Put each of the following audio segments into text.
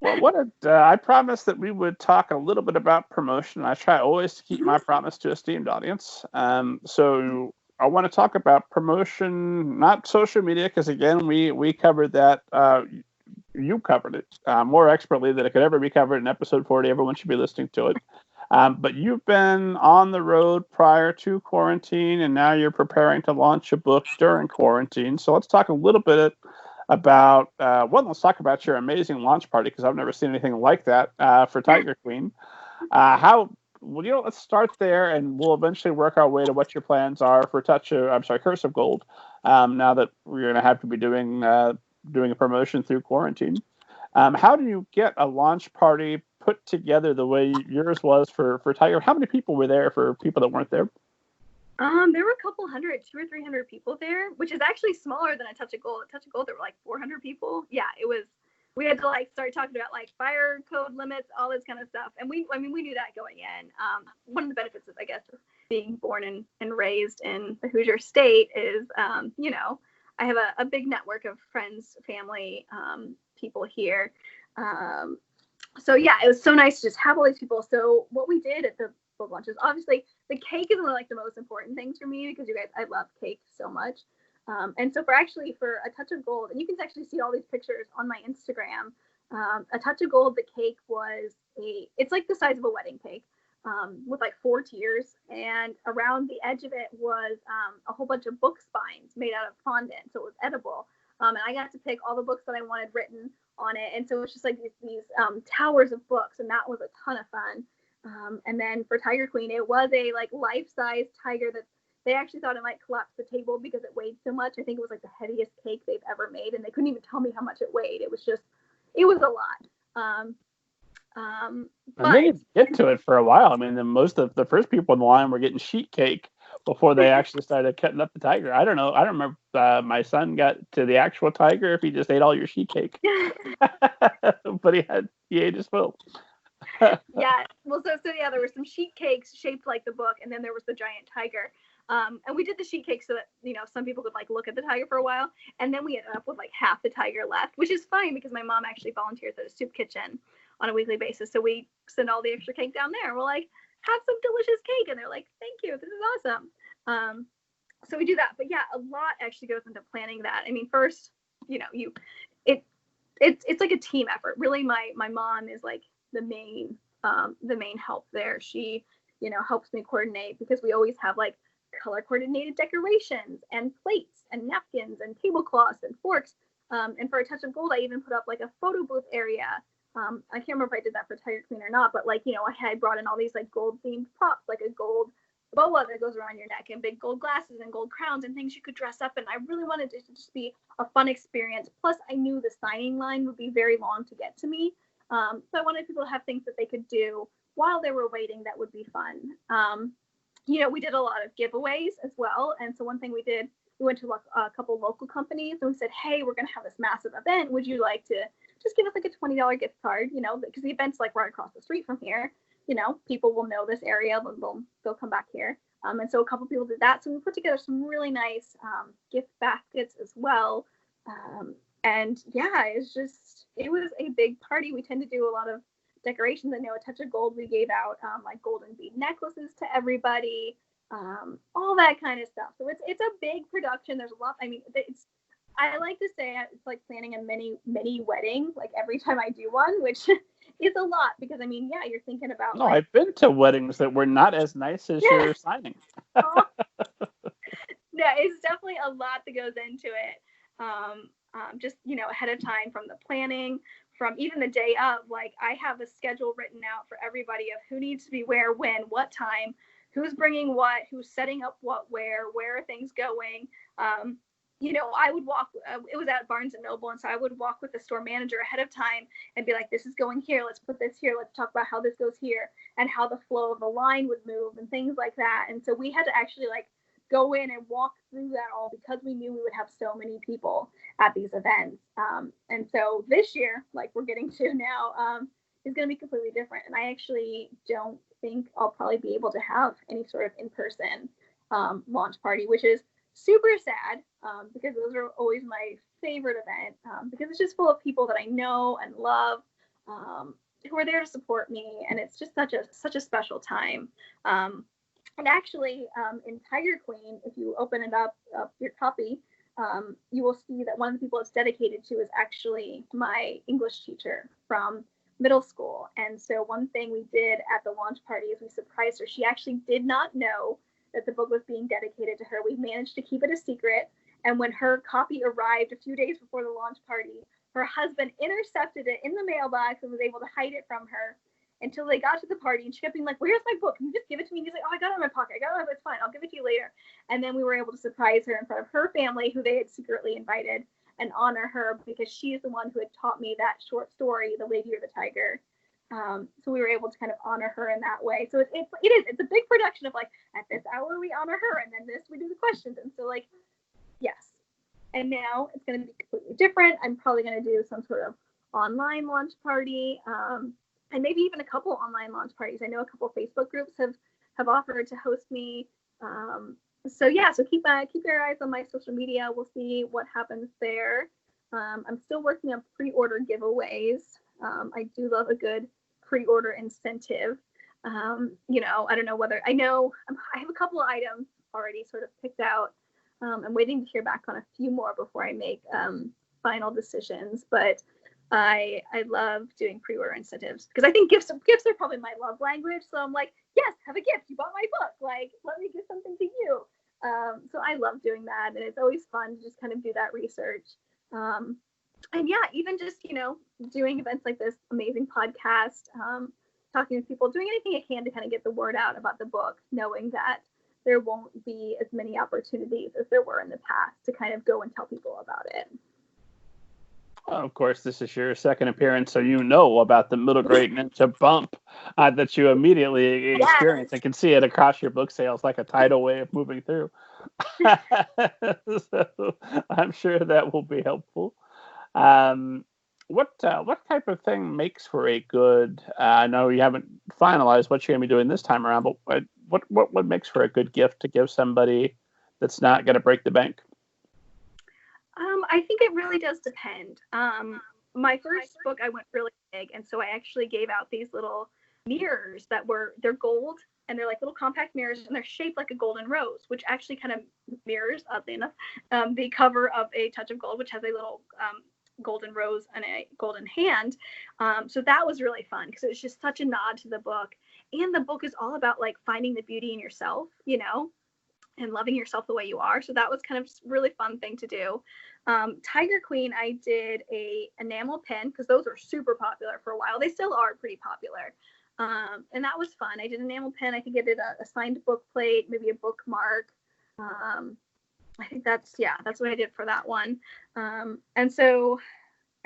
Well, I promised that we would talk a little bit about promotion. I try always to keep my promise to esteemed audience. So I want to talk about promotion, not social media, because again, we covered that. You covered it more expertly than it could ever be covered in episode 40. Everyone should be listening to it. But you've been on the road prior to quarantine, and now you're preparing to launch a book during quarantine. So let's talk a little bit about let's talk about your amazing launch party, because I've never seen anything like that for Tiger Queen. Let's start there, and we'll eventually work our way to what your plans are for Curse of Gold. Now that we're going to have to be doing a promotion through quarantine, how do you get a launch party put together the way yours was for Tiger? How many people were there for people that weren't there? There were a couple hundred, 200 or 300 people there, which is actually smaller than a Touch of Gold. At Touch of Gold, there were like 400 people. Yeah, it was. We had to like start talking about like fire code limits, all this kind of stuff, and we knew that going in. One of the benefits of, I guess, of being born and raised in the Hoosier State is, I have a big network of friends, family, people here. So yeah, it was so nice to just have all these people. So what we did at the book launches, obviously the cake is one of like the most important things for me, because you guys, I love cake so much. And so for a Touch of Gold, and you can actually see all these pictures on my Instagram, a Touch of Gold, the cake was it's like the size of a wedding cake, with like 4 tiers, and around the edge of it was a whole bunch of book spines made out of fondant, so it was edible. And I got to pick all the books that I wanted written on it, and so it was just like these towers of books, and that was a ton of fun. And then for Tiger Queen, it was a like life-size tiger that they actually thought it might collapse the table because it weighed so much. I think it was like the heaviest cake they've ever made, and they couldn't even tell me how much it weighed. It was a lot. But they didn't get to it for a while. I mean, most of the first people in the line were getting sheet cake before they actually started cutting up the tiger. I don't know. I don't remember my son got to the actual tiger if he just ate all your sheet cake. But he ate his fill. Yeah. Well, so yeah, there were some sheet cakes shaped like the book, and then there was the giant tiger. And we did the sheet cake so that, some people could like look at the tiger for a while. And then we ended up with like half the tiger left, which is fine because my mom actually volunteers at a soup kitchen on a weekly basis. So we send all the extra cake down there. We're like, have some delicious cake. And they're like, thank you. This is awesome. So we do that. But yeah, a lot actually goes into planning that. I mean, first, it's like a team effort. Really, my mom is like the main help there. She, helps me coordinate, because we always have like color coordinated decorations and plates and napkins and tablecloths and forks. And for a Touch of Gold, I even put up like a photo booth area. I can't remember if I did that for Tiger Queen or not, but like, I had brought in all these like gold themed props, like a gold boa that goes around your neck and big gold glasses and gold crowns and things you could dress up in. I really wanted it to just be a fun experience. Plus, I knew the signing line would be very long to get to me. So I wanted people to have things that they could do while they were waiting that would be fun. We did a lot of giveaways as well. And so one thing we did, we went to a couple local companies and we said, hey, we're going to have this massive event. Would you like to just give us like a $20 gift card, because the event's like right across the street from here. People will know this area, they'll come back here. And so a couple people did that. So we put together some really nice gift baskets as well. And yeah, it was a big party. We tend to do a lot of decorations. I know a Touch of Gold, we gave out like golden bead necklaces to everybody, all that kind of stuff. So it's a big production. There's a lot. I mean, I like to say it's like planning a mini wedding, like every time I do one, which is a lot, because I mean, yeah, you're thinking about. No, I've been to weddings that were not as nice as your signing. Yeah, it's definitely a lot that goes into it. Just ahead of time, from the planning, from even the day of, like I have a schedule written out for everybody of who needs to be where, when, what time, who's bringing what, who's setting up what, where are things going. I would walk, it was at Barnes and Noble, and so I would walk with the store manager ahead of time and be like, this is going here, let's put this here, let's talk about how this goes here, and how the flow of the line would move and things like that. And so we had to actually like go in and walk through that all, because we knew we would have so many people at these events. And so this year, like we're getting to now, is going to be completely different. And I actually don't think I'll probably be able to have any sort of in-person launch party, which is super sad, because those are always my favorite event, because it's just full of people that I know and love. who are there to support me, and it's just such a special time. And actually, in Tiger Queen, if you open it up your copy, you will see that one of the people it's dedicated to is actually my English teacher from middle school. And so one thing we did at the launch party is we surprised her. She actually did not know that the book was being dedicated to her. We managed to keep it a secret. And when her copy arrived a few days before the launch party, her husband intercepted it in the mailbox and was able to hide it from her until they got to the party. And she kept being like, "Where's my book? Can you just give it to me?" And he's like, "Oh, I got it in my pocket. I got it. It's fine. I'll give it to you later." And then we were able to surprise her in front of her family, who they had secretly invited, and honor her because she is the one who had taught me that short story, The Lady or the Tiger. So we were able to kind of honor her in that way. So it's a big production of like, at this hour we honor her, and then this we do the questions. And so like, yes. And now it's going to be completely different. I'm probably going to do some sort of online launch party, and maybe even a couple online launch parties. I know a couple Facebook groups have offered to host me. So keep your eyes on my social media. We'll see what happens there. I'm still working on pre-order giveaways. I do love a good pre-order incentive. I don't know whether I have a couple of items already sort of picked out. I'm waiting to hear back on a few more before I make final decisions, but I love doing pre-order incentives because I think gifts are probably my love language. So I'm like, yes, have a gift. You bought my book. Like, let me give something to you. So I love doing that, and it's always fun to just kind of do that research. And yeah, even just doing events like this amazing podcast, talking to people, doing anything I can to kind of get the word out about the book, knowing that there won't be as many opportunities as there were in the past to kind of go and tell people about it. Of course, this is your second appearance, so you know about the middle grade ninja bump that you immediately experience and can see it across your book sales like a tidal wave moving through. So I'm sure that will be helpful. What type of thing makes for a good? I know you haven't finalized what you're going to be doing this time around, but what makes for a good gift to give somebody that's not going to break the bank? I think it really does depend. My first book, I went really big, and so I actually gave out these little mirrors they're gold, and they're like little compact mirrors, and they're shaped like a golden rose, which actually kind of mirrors, oddly enough, the cover of A Touch of Gold, which has a little golden rose and a golden hand. So that was really fun because it was just such a nod to the book. And the book is all about like finding the beauty in yourself, and loving yourself the way you are. So that was kind of a really fun thing to do. Tiger Queen, I did a enamel pen because those were super popular for a while. They still are pretty popular. And that was fun. I did an enamel pen. I think I did a signed book plate, maybe a bookmark. I think that's what I did for that one. And so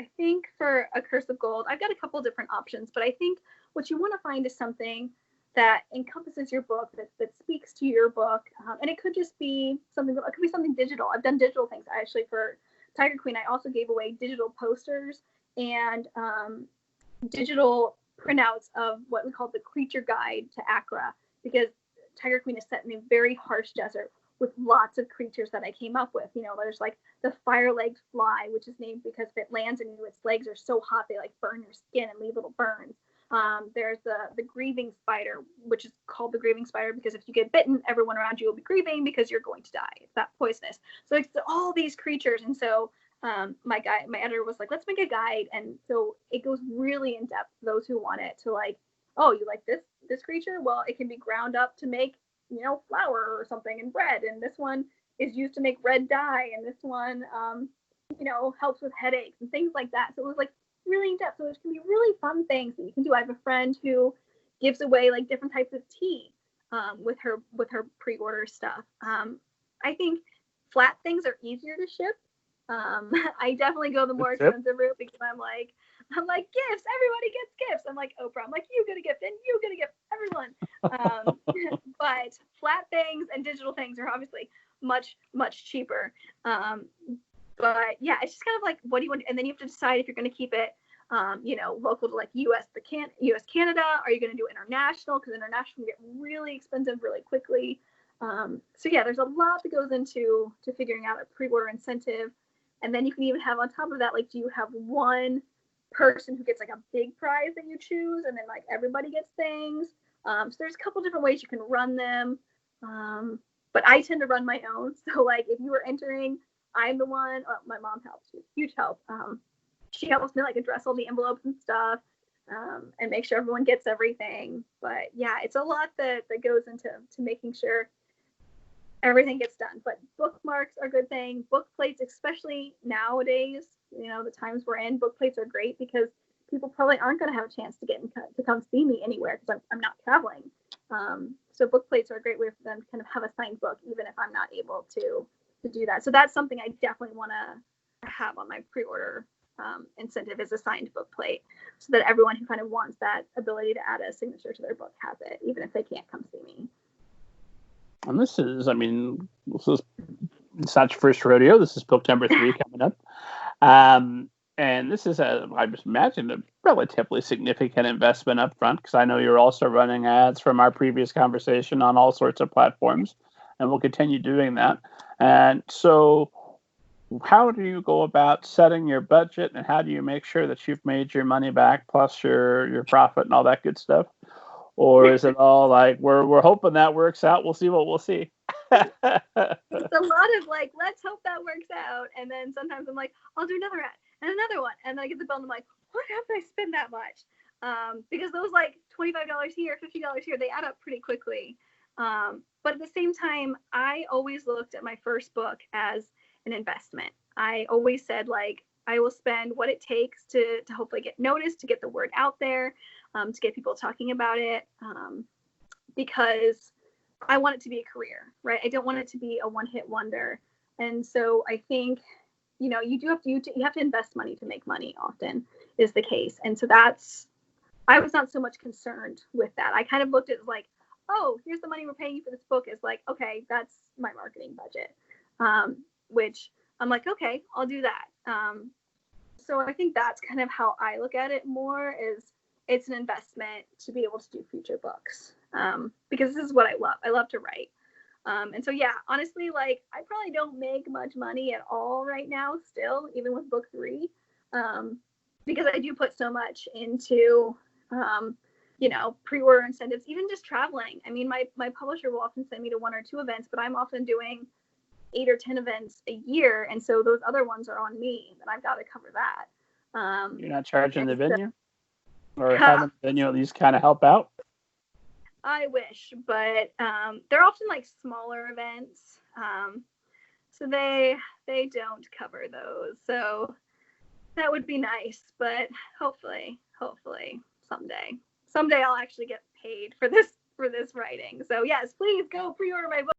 I think for A Curse of Gold, I've got a couple different options, but I think what you want to find is something that encompasses your book, that speaks to your book. And it could just be something digital. I've done digital things. Actually, for Tiger Queen, I also gave away digital posters and digital printouts of what we call the creature guide to Accra, because Tiger Queen is set in a very harsh desert with lots of creatures that I came up with. There's like the fire-legged fly, which is named because if it lands on you, its legs are so hot they like burn your skin and leave little burns. There's the grieving spider, which is called the grieving spider because if you get bitten, everyone around you will be grieving because you're going to die. It's that poisonous. So it's all these creatures. And so my editor was like, let's make a guide. And so it goes really in depth for those who want it to like, oh, you like this creature? Well, it can be ground up to make, flour or something and bread. And this one is used to make red dye. And this one, helps with headaches and things like that. So it was like really in depth. So it can be really fun things that you can do. I have a friend who gives away like different types of tea with her pre-order stuff. I think flat things are easier to ship. I definitely go the more expensive route because I'm like gifts. Everybody gets gifts. I'm like Oprah. I'm like, you get a gift and you get a gift. Everyone. But flat things and digital things are obviously much, much cheaper. But yeah, it's just kind of like, what do you want? And then you have to decide if you're going to keep it, local to like US Canada. Are you going to do international? Because international can get really expensive really quickly. So yeah, there's a lot that goes into figuring out a pre-order incentive. And then you can even have on top of that, like, do you have one person who gets like a big prize that you choose, and then like everybody gets things. So there's a couple different ways you can run them. But I tend to run my own. So like if you were entering, I'm the one. My mom helps. She's huge help. She helps me like address all the envelopes and stuff, and make sure everyone gets everything. But yeah, it's a lot that goes into making sure everything gets done. But bookmarks are a good thing. Book plates, especially nowadays, the times we're in, book plates are great because people probably aren't going to have a chance to come see me anywhere because I'm not traveling. So book plates are a great way for them to kind of have a signed book, even if I'm not able to do that. So that's something I definitely want to have on my pre-order incentive, is a signed book plate, so that everyone who kind of wants that ability to add a signature to their book has it, even if they can't come see me. And this is it's not your first rodeo. This is book number 3 coming up. And this is, I just imagine, a relatively significant investment up front, because I know you're also running ads from our previous conversation on all sorts of platforms, and we'll continue doing that. And so how do you go about setting your budget, and how do you make sure that you've made your money back plus your profit and all that good stuff? Or is it all like, we're hoping that works out, we'll see what we'll see? It's a lot of like, let's hope that works out. And then sometimes I'm like, I'll do another ad and another one. And then I get the bill and I'm like, what have I spent that much? Because those like $25 here, $50 here, they add up pretty quickly. But at the same time, I always looked at my first book as an investment. I always said, like, I will spend what it takes to hopefully get noticed, to get the word out there, to get people talking about it, because I want it to be a career, right? I don't want it to be a one-hit wonder. And so I think, you have to invest money to make money, often is the case. And so I was not so much concerned with that. I kind of looked at it like, oh, here's the money we're paying you for this book. Is like, okay, that's my marketing budget, which I'm like, okay, I'll do that. So I think that's kind of how I look at it more, is it's an investment to be able to do future books, because this is what I love. I love to write. And so, yeah, honestly, like, I probably don't make much money at all right now still, even with book 3, because I do put so much into, pre-order incentives, even just traveling. I mean, my publisher will often send me to 1 or 2 events, but I'm often doing 8 or 10 events a year. And so those other ones are on me, and I've got to cover that. You're not charging the venue? Or having the venue at least kind of help out? I wish, but they're often like smaller events, so they don't cover those. So that would be nice, but hopefully someday I'll actually get paid for this writing. So yes, please go pre-order my book.